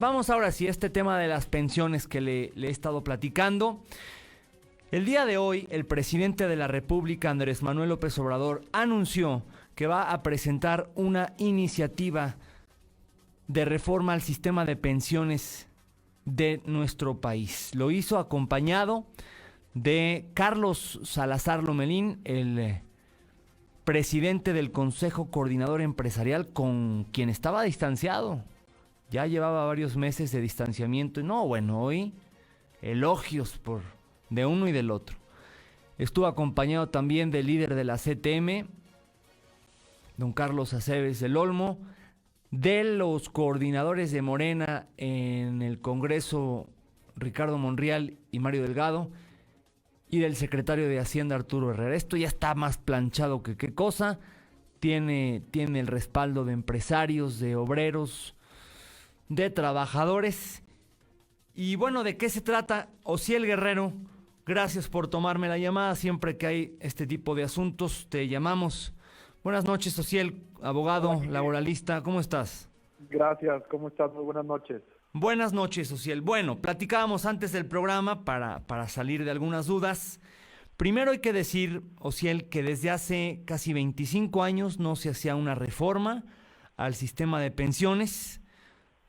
Vamos ahora sí a este tema de las pensiones que le he estado platicando. El día de hoy, el presidente de la República, Andrés Manuel López Obrador, anunció que va a presentar una iniciativa de reforma al sistema de pensiones de nuestro país. Lo hizo acompañado de Carlos Salazar Lomelín, el presidente del Consejo Coordinador Empresarial, con quien estaba distanciado. Ya llevaba varios meses de distanciamiento y no, bueno, hoy elogios de uno y del otro. Estuvo acompañado también del líder de la CTM, don Carlos Aceves del Olmo, de los coordinadores de Morena en el Congreso, Ricardo Monreal y Mario Delgado, y del secretario de Hacienda, Arturo Herrera. Esto ya está más planchado que qué cosa. Tiene el respaldo de empresarios, de obreros, de trabajadores. Y bueno, ¿de qué se trata? Osiel Guerrero, gracias por tomarme la llamada. Siempre que hay este tipo de asuntos, te llamamos. Buenas noches, Osiel, Hola, abogado, Quique. laboralista, ¿cómo estás? Gracias, ¿cómo estás? Muy buenas noches. Buenas noches, Osiel. Bueno, platicábamos antes del programa para salir de algunas dudas. Primero hay que decir, Osiel, que desde hace casi 25 años no se hacía una reforma al sistema de pensiones,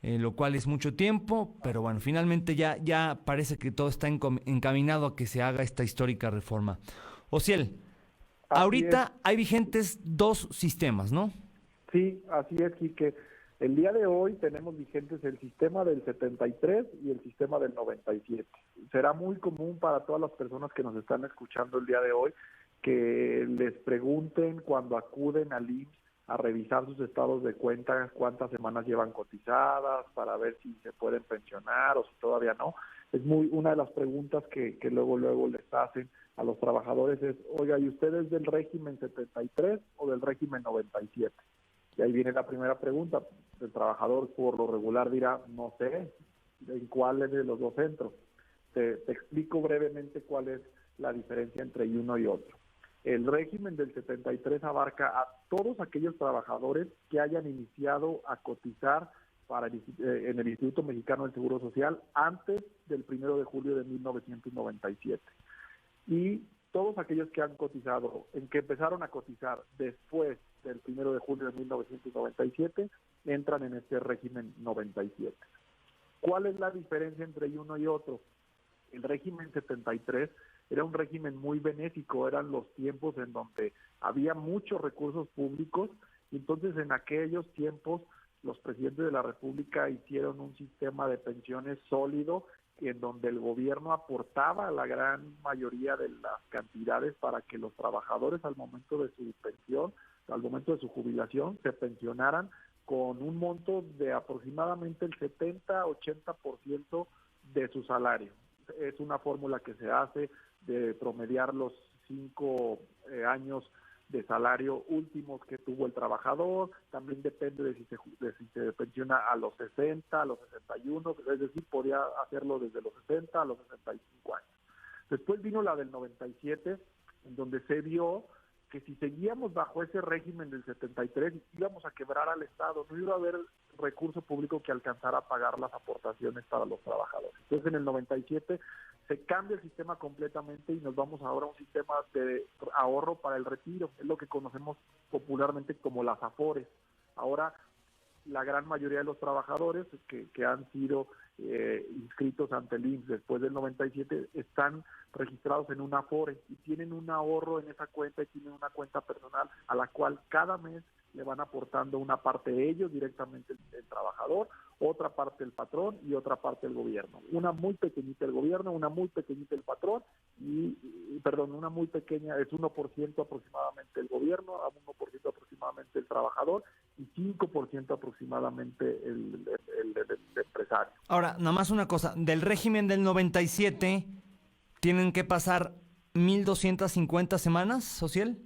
lo cual es mucho tiempo, pero bueno, finalmente ya parece que todo está encaminado a que se haga esta histórica reforma. Osiel, Así es, ahorita hay vigentes dos sistemas, ¿no? sí, así es, Quique. El día de hoy tenemos vigentes el sistema del 73 y el sistema del 97. Será muy común para todas las personas que nos están escuchando el día de hoy que les pregunten cuando acuden al IMSS a revisar sus estados de cuenta cuántas semanas llevan cotizadas para ver si se pueden pensionar o si todavía no. Es muy una de las preguntas que luego les hacen a los trabajadores es, oiga, ¿y usted es del régimen 73 o del régimen 97? Y ahí viene la primera pregunta. El trabajador por lo regular dirá, no sé en cuál de los dos entro. Te explico brevemente cuál es la diferencia entre uno y otro. El régimen del 73 abarca a todos aquellos trabajadores que hayan iniciado a cotizar en el Instituto Mexicano del Seguro Social antes del 1 de julio de 1997. Y todos aquellos que han cotizado, en que empezaron a cotizar después del 1 de julio de 1997, entran en este régimen 97. ¿Cuál es la diferencia entre uno y otro? El régimen 73 era un régimen muy benéfico, eran los tiempos en donde había muchos recursos públicos, y entonces en aquellos tiempos los presidentes de la República hicieron un sistema de pensiones sólido en donde el gobierno aportaba la gran mayoría de las cantidades para que los trabajadores al momento de su pensión, al momento de su jubilación, se pensionaran con un monto de aproximadamente el 70-80% de su salario. Es una fórmula que se hace de promediar los 5 años de salario últimos que tuvo el trabajador, también depende de si se pensiona a los 60, a los 61, es decir, podía hacerlo desde los 60 a los 65 años. Después vino la del 97, en donde se vio que si seguíamos bajo ese régimen del 73 íbamos a quebrar al Estado, no iba a haber recurso público que alcanzara a pagar las aportaciones para los trabajadores. Entonces en el 97 se cambia el sistema completamente y nos vamos ahora a un sistema de ahorro para el retiro, es lo que conocemos popularmente como las AFORES. Ahora la gran mayoría de los trabajadores que han sido inscritos ante el IMSS después del 97 están registrados en una AFORE y tienen un ahorro en esa cuenta y tienen una cuenta personal a la cual cada mes le van aportando una parte de ellos directamente el trabajador, otra parte el patrón y otra parte el gobierno. Una muy pequeñita el gobierno, una muy pequeñita el patrón una muy pequeña, es 1% aproximadamente el gobierno, a 1% aproximadamente el trabajador y 5% aproximadamente el empresario. Ahora, nada más una cosa, del régimen del 97 tienen que pasar 1250 semanas, Social.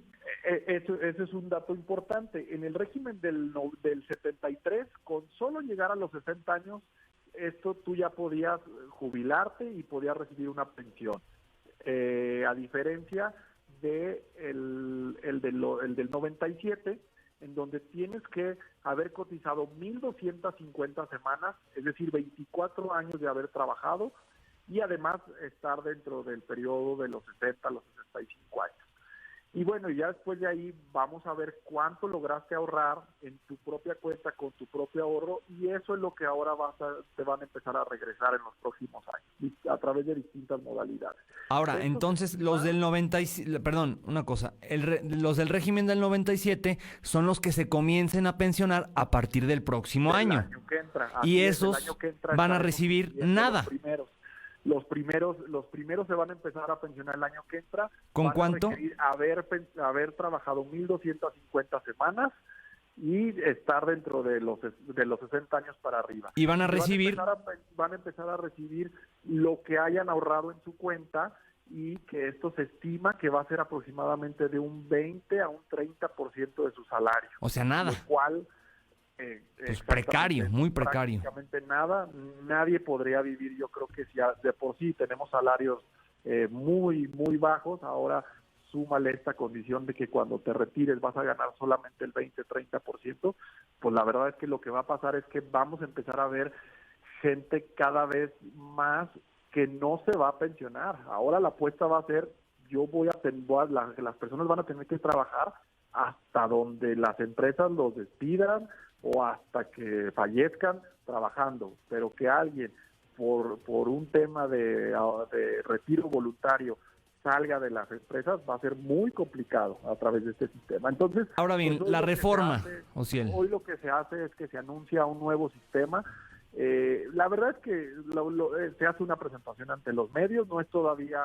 Eso es un dato importante. En el régimen del 73, con solo llegar a los 60 años, tú ya podías jubilarte y podías recibir una pensión. A diferencia de el del 97, en donde tienes que haber cotizado 1,250 semanas, es decir, 24 años de haber trabajado, y además estar dentro del periodo de los 60 a los 65 años. Y bueno, ya después de ahí vamos a ver cuánto lograste ahorrar en tu propia cuenta con tu propio ahorro, y eso es lo que ahora te van a empezar a regresar en los próximos años a través de distintas modalidades. Ahora, Esto entonces los del 97, perdón, una cosa, los del régimen del 97 son los que se comiencen a pensionar a partir del próximo del año. año que entra. Y Así es, el esos año que entra van a estaremos recibir recibiendo nada. Los primeros se van a empezar a pensionar el año que entra. ¿Con van cuánto? A requerir haber trabajado 1,250 semanas y estar dentro de los 60 años para arriba. Y van a recibir... Van a empezar a recibir lo que hayan ahorrado en su cuenta, y que esto se estima que va a ser aproximadamente de un 20 a un 30% de su salario. O sea, nada. Lo cual... pues precario, muy precario. Prácticamente nada, nadie podría vivir. Yo creo que si de por sí tenemos salarios muy, muy bajos, ahora súmale esta condición de que cuando te retires vas a ganar solamente el 20-30%, pues la verdad es que lo que va a pasar es que vamos a empezar a ver gente cada vez más que no se va a pensionar. Ahora la apuesta va a ser, las personas van a tener que trabajar hasta donde las empresas los despidan o hasta que fallezcan trabajando, pero que alguien por un tema de retiro voluntario salga de las empresas va a ser muy complicado a través de este sistema. Entonces, ahora bien, pues la reforma, Ociel. Hoy lo que se hace es que se anuncia un nuevo sistema. La verdad es que se hace una presentación ante los medios, no es todavía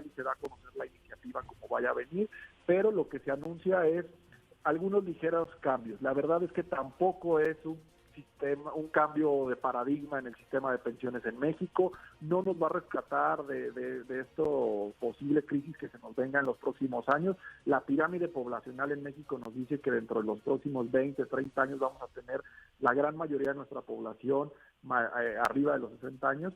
ni se da a conocer la iniciativa como vaya a venir, pero lo que se anuncia es algunos ligeros cambios. La verdad es que tampoco es un cambio de paradigma en el sistema de pensiones en México. No nos va a rescatar de esto posible crisis que se nos venga en los próximos años. La pirámide poblacional en México nos dice que dentro de los próximos 20, 30 años vamos a tener la gran mayoría de nuestra población arriba de los 60 años.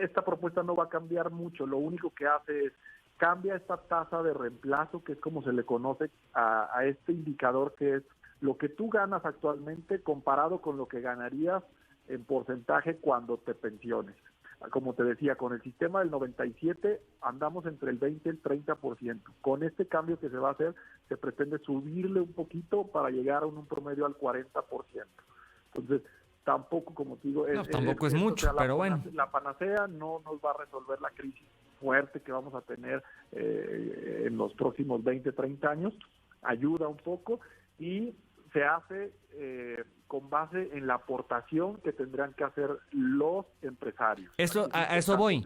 Esta propuesta no va a cambiar mucho. Lo único que hace es cambia esta tasa de reemplazo, que es como se le conoce a este indicador, que es lo que tú ganas actualmente comparado con lo que ganarías en porcentaje cuando te pensiones. Como te decía, con el sistema del 97 andamos entre el 20 y el 30%. Con este cambio que se va a hacer, se pretende subirle un poquito para llegar a un promedio al 40%. Entonces, tampoco, como te digo, tampoco es mucho, pero bueno. La panacea no nos va a resolver la crisis fuerte que vamos a tener en los próximos 20, 30 años. Ayuda un poco y se hace con base en la aportación que tendrán que hacer los empresarios. A eso voy.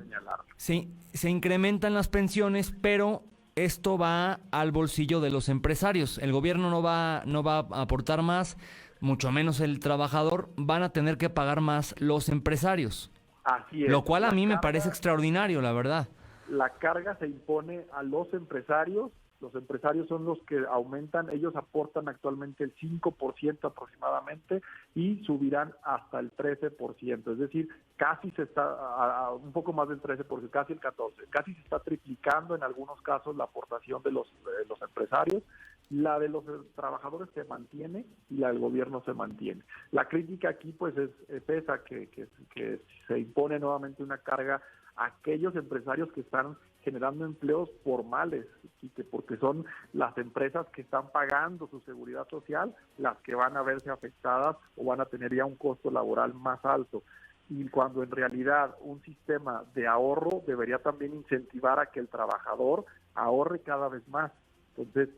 Sí, se incrementan las pensiones, pero esto va al bolsillo de los empresarios. El gobierno no va a aportar más, mucho menos el trabajador. Van a tener que pagar más los empresarios. Así es. Lo cual a mí me parece extraordinario, la verdad. La carga se impone a los empresarios. Los empresarios son los que aumentan, ellos aportan actualmente el 5% aproximadamente y subirán hasta el 13%, es decir, casi se está, un poco más del 13%, casi el 14%, casi se está triplicando en algunos casos la aportación de los empresarios. La de los trabajadores se mantiene y la del gobierno se mantiene. La crítica aquí pues es esa, que se impone nuevamente una carga a aquellos empresarios que están generando empleos formales, y porque son las empresas que están pagando su seguridad social las que van a verse afectadas o van a tener ya un costo laboral más alto. Y cuando en realidad un sistema de ahorro debería también incentivar a que el trabajador ahorre cada vez más. Entonces,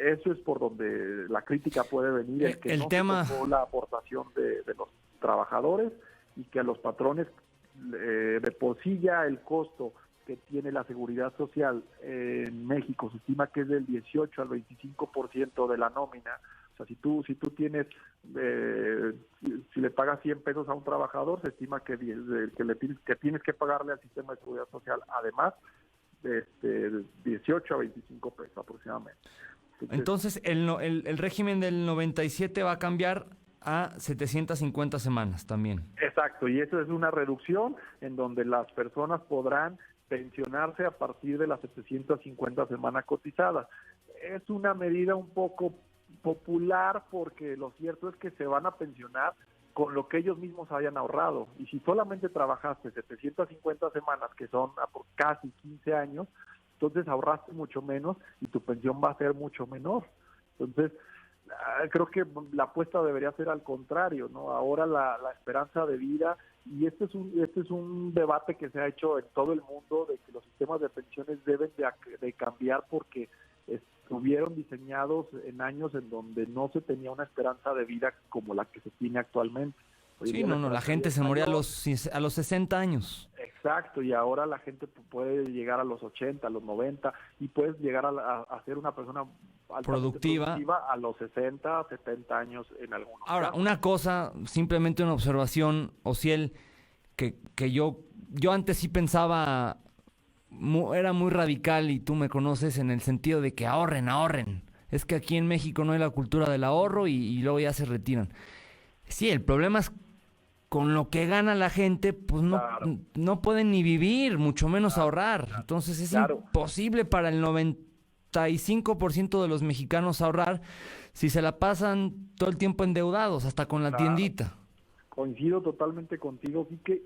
eso es por donde la crítica puede venir, el que no se tocó la aportación de los trabajadores y que a los patrones de por sí ya el costo que tiene la seguridad social en México se estima que es del 18 al 25% de la nómina. O sea, si tú tienes, si le pagas 100 pesos a un trabajador, se estima que tienes que pagarle al sistema de seguridad social, además, 18 a 25 pesos aproximadamente. Entonces, el régimen del 97 va a cambiar a 750 semanas también. Exacto, y eso es una reducción en donde las personas podrán pensionarse a partir de las 750 semanas cotizadas. Es una medida un poco popular porque lo cierto es que se van a pensionar con lo que ellos mismos hayan ahorrado. Y si solamente trabajaste 750 semanas, que son por casi 15 años, entonces ahorraste mucho menos y tu pensión va a ser mucho menor. Entonces, creo que la apuesta debería ser al contrario, ¿no? Ahora la esperanza de vida, y este es un debate que se ha hecho en todo el mundo, de que los sistemas de pensiones deben de cambiar porque estuvieron diseñados en años en donde no se tenía una esperanza de vida como la que se tiene actualmente. Sí, la gente se moría a los 60 años. Exacto, y ahora la gente puede llegar a los 80, a los 90, y puedes llegar a ser una persona productiva a los 60, 70 años en algunos Ahora, casos. una cosa, simplemente una observación, Ociel, que yo antes sí pensaba, era muy radical, y tú me conoces, en el sentido de que ahorren. Es que aquí en México no hay la cultura del ahorro y luego ya se retiran. Sí, el problema es con lo que gana la gente, pues no pueden ni vivir, mucho menos ahorrar. Entonces es imposible para el 95% de los mexicanos ahorrar si se la pasan todo el tiempo endeudados, hasta con la tiendita. Coincido totalmente contigo, Quique,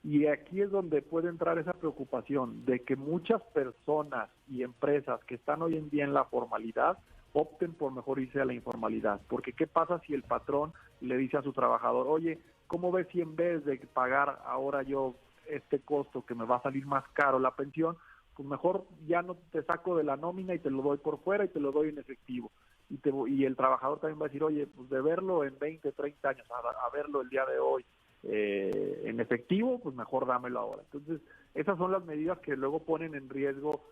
y aquí es donde puede entrar esa preocupación de que muchas personas y empresas que están hoy en día en la formalidad opten por mejor irse a la informalidad, porque ¿qué pasa si el patrón le dice a su trabajador, oye, ¿cómo ves si en vez de pagar ahora yo este costo que me va a salir más caro la pensión, pues mejor ya no te saco de la nómina y te lo doy por fuera y te lo doy en efectivo? Y el trabajador también va a decir, oye, pues de verlo en 20, 30 años a verlo el día de hoy en efectivo, pues mejor dámelo ahora. Entonces, esas son las medidas que luego ponen en riesgo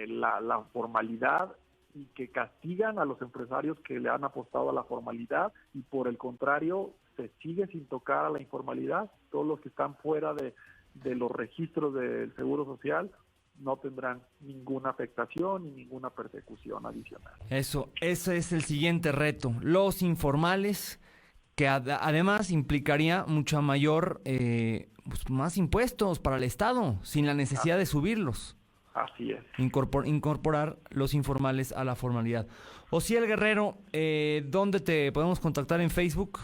la formalidad y que castigan a los empresarios que le han apostado a la formalidad, y por el contrario, se sigue sin tocar a la informalidad. Todos los que están fuera de los registros del Seguro Social no tendrán ninguna afectación ni ninguna persecución adicional. Ese es el siguiente reto. Los informales, que además implicaría mucha mayor, pues más impuestos para el Estado, sin la necesidad de subirlos. Así es. Incorporar los informales a la formalidad. Ociel Guerrero, ¿dónde te podemos contactar en Facebook?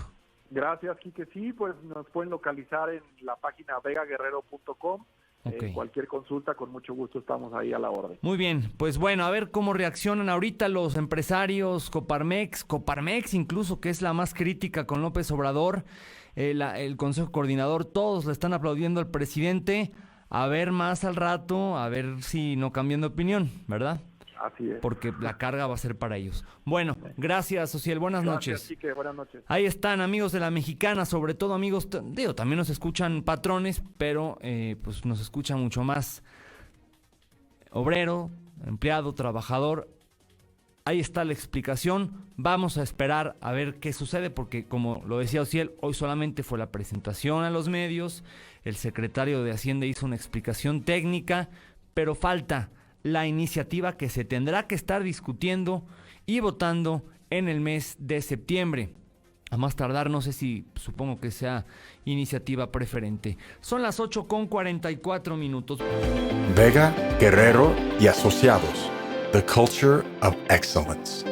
Gracias, Quique. Sí, pues nos pueden localizar en la página vegaguerrero.com. Okay. Cualquier consulta, con mucho gusto estamos ahí a la orden. Muy bien, pues bueno, a ver cómo reaccionan ahorita los empresarios, Coparmex incluso, que es la más crítica con López Obrador, el Consejo Coordinador, todos le están aplaudiendo al presidente. A ver más al rato, a ver si no cambian de opinión, ¿verdad? Así es. Porque la carga va a ser para ellos. Bueno, gracias, Ociel, buenas noches. Gracias, Quique, buenas noches. Ahí están, amigos de La Mexicana, sobre todo amigos, también nos escuchan patrones, pero pues nos escucha mucho más obrero, empleado, trabajador. Ahí está la explicación. Vamos a esperar a ver qué sucede, porque como lo decía Ociel, hoy solamente fue la presentación a los medios. El secretario de Hacienda hizo una explicación técnica, pero falta la iniciativa que se tendrá que estar discutiendo y votando en el mes de septiembre. A más tardar, no sé si, supongo que sea iniciativa preferente. Son las 8:44. Vega, Guerrero y Asociados. The Culture of Excellence.